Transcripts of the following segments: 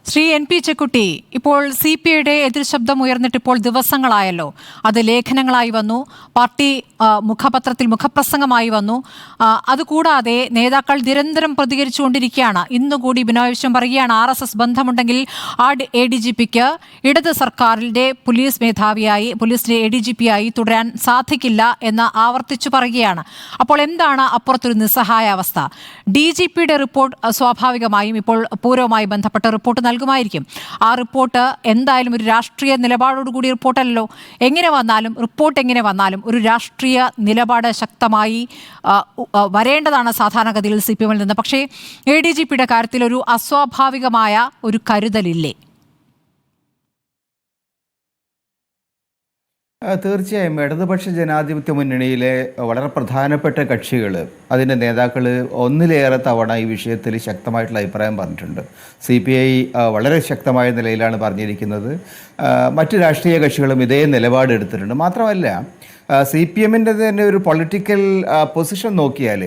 Shri N P Chekkutty, ഇപ്പോൾ C P ഐയുടെ എതിർ ശബ്ദം ഉയർന്നിട്ട് ഇപ്പോൾ ദിവസങ്ങളായല്ലോ. അത് ലേഖനങ്ങളായി വന്നു, പാർട്ടി മുഖപത്രത്തിൽ മുഖപ്രസംഗമായി വന്നു. അതുകൂടാതെ നേതാക്കൾ നിരന്തരം പ്രതികരിച്ചുകൊണ്ടിരിക്കുകയാണ്. ഇന്നുകൂടി ബിനോയ് വിശ്വം പറയുകയാണ്, RSS ബന്ധമുണ്ടെങ്കിൽ ADGPക്ക് ഇടത് സർക്കാരിൻ്റെ പോലീസ് മേധാവിയായി, പോലീസിന്റെ ADGP ആയി തുടരാൻ സാധിക്കില്ല എന്ന് ആവർത്തിച്ചു പറയുകയാണ്. അപ്പോൾ എന്താണ് അപ്പുറത്തൊരു നിസ്സഹായ അവസ്ഥ? DGPയുടെ റിപ്പോർട്ട് സ്വാഭാവികമായും ഇപ്പോൾ പൂരവുമായി ബന്ധപ്പെട്ട റിപ്പോർട്ട് നൽകുമായിരിക്കും. ആ റിപ്പോർട്ട് എന്തായാലും ഒരു രാഷ്ട്രീയ നിലപാടോടുകൂടി റിപ്പോർട്ടല്ലോ. റിപ്പോർട്ട് എങ്ങനെ വന്നാലും ഒരു രാഷ്ട്രീയ നിലപാട് ശക്തമായി വരേണ്ടതാണ് സാധാരണഗതിയിൽ CPM-ൽ നിന്ന്. പക്ഷേ ADGPയുടെ കാര്യത്തിൽ ഒരു അസ്വാഭാവികമായ ഒരു കരുതലില്ലേ? തീർച്ചയായും ഇടതുപക്ഷ ജനാധിപത്യ മുന്നണിയിലെ വളരെ പ്രധാനപ്പെട്ട കക്ഷികൾ, അതിൻ്റെ നേതാക്കൾ ഒന്നിലേറെ തവണ ഈ വിഷയത്തിൽ ശക്തമായിട്ടുള്ള അഭിപ്രായം പറഞ്ഞിട്ടുണ്ട്. CPI വളരെ ശക്തമായ നിലയിലാണ് പറഞ്ഞിരിക്കുന്നത്. മറ്റ് രാഷ്ട്രീയ കക്ഷികളും ഇതേ നിലപാടെടുത്തിട്ടുണ്ട്. മാത്രമല്ല, CPM-ൻ്റെ തന്നെ ഒരു പൊളിറ്റിക്കൽ പൊസിഷൻ നോക്കിയാൽ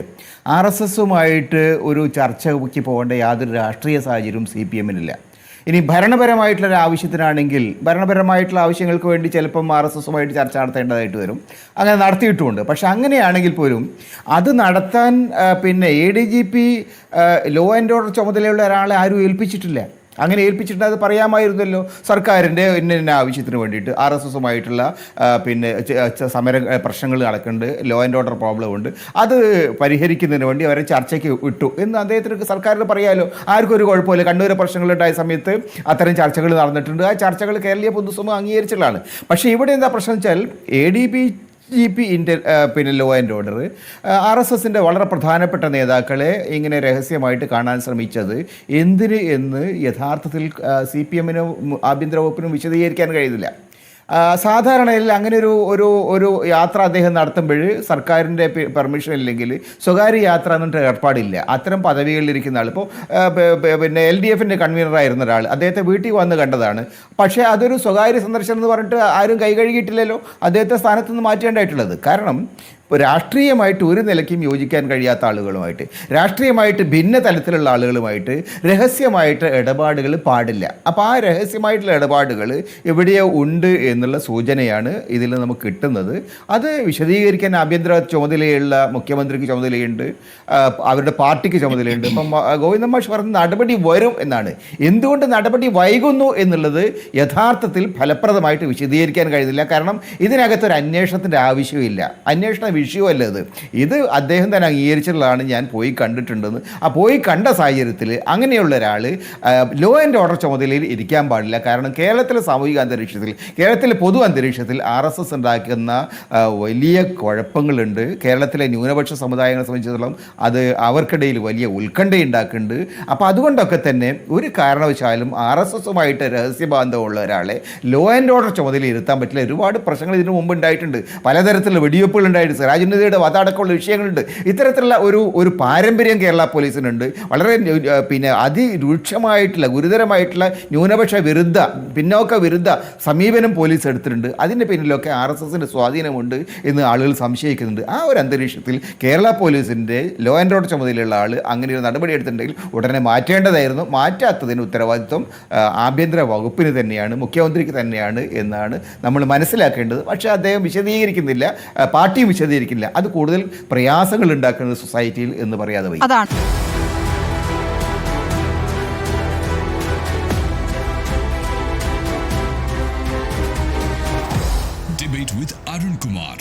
RSS-ഉമായിട്ട് ഒരു ചർച്ചയ്ക്ക് പോകേണ്ട യാതൊരു രാഷ്ട്രീയ സാഹചര്യവും CPM-നില്ല. ഇനി ഭരണപരമായിട്ടുള്ളൊരു ആവശ്യത്തിനാണെങ്കിൽ ഭരണപരമായിട്ടുള്ള ആവശ്യങ്ങൾക്ക് വേണ്ടി ചിലപ്പം RSS-ഉമായിട്ട് ചർച്ച നടത്തേണ്ടതായിട്ട് വരും. അങ്ങനെ നടത്തിയിട്ടുമുണ്ട്. പക്ഷെ അങ്ങനെയാണെങ്കിൽ പോലും അത് നടത്താൻ ADGP ലോ ആൻഡ് ഓർഡർ ചുമതലയുള്ള ഒരാളെ ആരും ഏൽപ്പിച്ചിട്ടില്ല. അങ്ങനെ ഏൽപ്പിച്ചിട്ട് അത് പറയാമായിരുന്നല്ലോ. സർക്കാരിൻ്റെ ഇന്ന ആവശ്യത്തിന് വേണ്ടിയിട്ട് RSS-ഉമായിട്ടുള്ള സമര പ്രശ്നങ്ങൾ നടക്കുന്നുണ്ട്, ലോ ആൻഡ് ഓർഡർ പ്രോബ്ലം ഉണ്ട്, അത് പരിഹരിക്കുന്നതിന് വേണ്ടി അവരെ ചർച്ചയ്ക്ക് വിട്ടു എന്ന് അദ്ദേഹത്തിന് സർക്കാരിന് പറയാമല്ലോ. ആർക്കും ഒരു കുഴപ്പമില്ല. കണ്ണൂർ പ്രശ്നങ്ങളുണ്ടായ സമയത്ത് അത്തരം ചർച്ചകൾ നടന്നിട്ടുണ്ട്. ആ ചർച്ചകൾ കേരളീയ പൊതുസമൂഹം അംഗീകരിച്ചതാണ്. പക്ഷേ ഇവിടെ എന്താ പ്രശ്നം വെച്ചാൽ ADGP ലോ ആൻഡ് ഓർഡർ RSS-ൻ്റെ വളരെ പ്രധാനപ്പെട്ട നേതാക്കളെ ഇങ്ങനെ രഹസ്യമായിട്ട് കാണാൻ ശ്രമിച്ചത് എന്തിന് എന്ന് യഥാർത്ഥത്തിൽ CPM-നും ആഭ്യന്തര വകുപ്പിനും വിശദീകരിക്കാൻ കഴിയുന്നില്ല. സാധാരണയിൽ അങ്ങനെ ഒരു യാത്ര അദ്ദേഹം നടത്തുമ്പോൾ സർക്കാരിൻ്റെ പെർമിഷൻ ഇല്ലെങ്കിൽ സ്വകാര്യ യാത്ര എന്നിട്ട് ഏർപ്പാടില്ല. അത്തരം പദവികളിലിരിക്കുന്ന ആൾ, ഇപ്പോൾ LDF-ൻ്റെ കൺവീനറായിരുന്ന ഒരാൾ അദ്ദേഹത്തെ വീട്ടിൽ വന്ന് കണ്ടതാണ്. പക്ഷേ അതൊരു സ്വകാര്യ സന്ദർശനം എന്ന് പറഞ്ഞിട്ട് ആരും കൈ കഴുകിയിട്ടില്ലല്ലോ. അദ്ദേഹത്തെ സ്ഥാനത്ത് നിന്ന് മാറ്റേണ്ടതായിട്ടുള്ളത്. കാരണം രാഷ്ട്രീയമായിട്ട് ഒരു നിലയ്ക്കും യോജിക്കാൻ കഴിയാത്ത ആളുകളുമായിട്ട്, രാഷ്ട്രീയമായിട്ട് ഭിന്ന തലത്തിലുള്ള ആളുകളുമായിട്ട് രഹസ്യമായിട്ട് ഇടപാടുകൾ പാടില്ല. അപ്പോൾ ആ രഹസ്യമായിട്ടുള്ള ഇടപാടുകൾ എവിടെയോ ഉണ്ട് എന്നുള്ള സൂചനയാണ് ഇതിൽ നമുക്ക് കിട്ടുന്നത്. അത് വിശദീകരിക്കാൻ ആഭ്യന്തര ചുമതലയുള്ള മുഖ്യമന്ത്രിക്ക് ചുമതലയുണ്ട്, അവരുടെ പാർട്ടിക്ക് ചുമതലയുണ്ട്. ഇപ്പം ഗോവിന്ദൻ മാഷ് പറഞ്ഞ നടപടി വരും എന്നാണ്. എന്തുകൊണ്ട് നടപടി വൈകുന്നു എന്നുള്ളത് യഥാർത്ഥത്തിൽ ഫലപ്രദമായിട്ട് വിശദീകരിക്കാൻ കഴിയുന്നില്ല. കാരണം ഇതിനകത്തൊരു അന്വേഷണത്തിൻ്റെ ആവശ്യമില്ല. അന്വേഷണ വിഷയമല്ല ഇത് അദ്ദേഹം തന്നെ അംഗീകരിച്ചിട്ടുള്ളതാണ്. ഞാൻ പോയി കണ്ടിട്ടുണ്ടെന്ന്. ആ പോയി കണ്ട സാഹചര്യത്തിൽ അങ്ങനെയുള്ള ഒരാൾ ലോ ആൻഡ് ഓർഡർ ചുമതലയിൽ ഇരിക്കാൻ പാടില്ല. കാരണം കേരളത്തിലെ സാമൂഹിക അന്തരീക്ഷത്തിൽ, കേരളത്തിലെ പൊതു അന്തരീക്ഷത്തിൽ RSS ഉണ്ടാക്കുന്ന വലിയ കുഴപ്പങ്ങളുണ്ട്. കേരളത്തിലെ ന്യൂനപക്ഷ സമുദായങ്ങളെ സംബന്ധിച്ചിടത്തോളം അത് അവർക്കിടയിൽ വലിയ ഉത്കണ്ഠയുണ്ടാക്കുന്നുണ്ട്. അപ്പോൾ അതുകൊണ്ടൊക്കെ തന്നെ ഒരു കാരണവശാലും RSS-ഉമായിട്ട് രഹസ്യബാന്ധമുള്ള ഒരാളെ ലോ ആൻഡ് ഓർഡർ ചുമതലയിൽ ഇരുത്താൻ പറ്റില്ല. ഒരുപാട് പ്രശ്നങ്ങൾ ഇതിനു മുമ്പ് ഉണ്ടായിട്ടുണ്ട്. പലതരത്തിലുള്ള വെടിവെപ്പുകൾ ഉണ്ടായിട്ടുണ്ട്. രാജനീതിയുടെ വധമടക്കമുള്ള വിഷയങ്ങളുണ്ട്. ഇത്തരത്തിലുള്ള ഒരു പാരമ്പര്യം കേരള പോലീസിനുണ്ട്. വളരെ അതിരൂക്ഷമായിട്ടുള്ള ഗുരുതരമായിട്ടുള്ള ന്യൂനപക്ഷ വിരുദ്ധ, പിന്നോക്ക വിരുദ്ധ സമീപനം പോലീസ് എടുത്തിട്ടുണ്ട്. അതിൻ്റെ പിന്നിലൊക്കെ RSS-ൻ്റെ സ്വാധീനമുണ്ട് എന്ന് ആളുകൾ സംശയിക്കുന്നുണ്ട്. ആ ഒരു അന്തരീക്ഷത്തിൽ കേരള പോലീസിൻ്റെ ലോ ആൻഡ് ഓർഡർ ചുമതലയുള്ള ആൾ അങ്ങനെ ഒരു നടപടി എടുത്തിട്ടുണ്ടെങ്കിൽ ഉടനെ മാറ്റേണ്ടതായിരുന്നു. മാറ്റാത്തതിന് ഉത്തരവാദിത്വം ആഭ്യന്തര വകുപ്പിന് തന്നെയാണ്, മുഖ്യമന്ത്രിക്ക് തന്നെയാണ് എന്നാണ് നമ്മൾ മനസ്സിലാക്കേണ്ടത്. പക്ഷേ അദ്ദേഹം വിശദീകരിക്കുന്നില്ല, പാർട്ടിയും വിശദീകരിക്കില്ല. അത് കൂടുതൽ പ്രയാസങ്ങൾ ഉണ്ടാക്കുന്നത് സൊസൈറ്റിയിൽ എന്ന് പറയാതെ വയ്യ. Debate with Arun Kumar.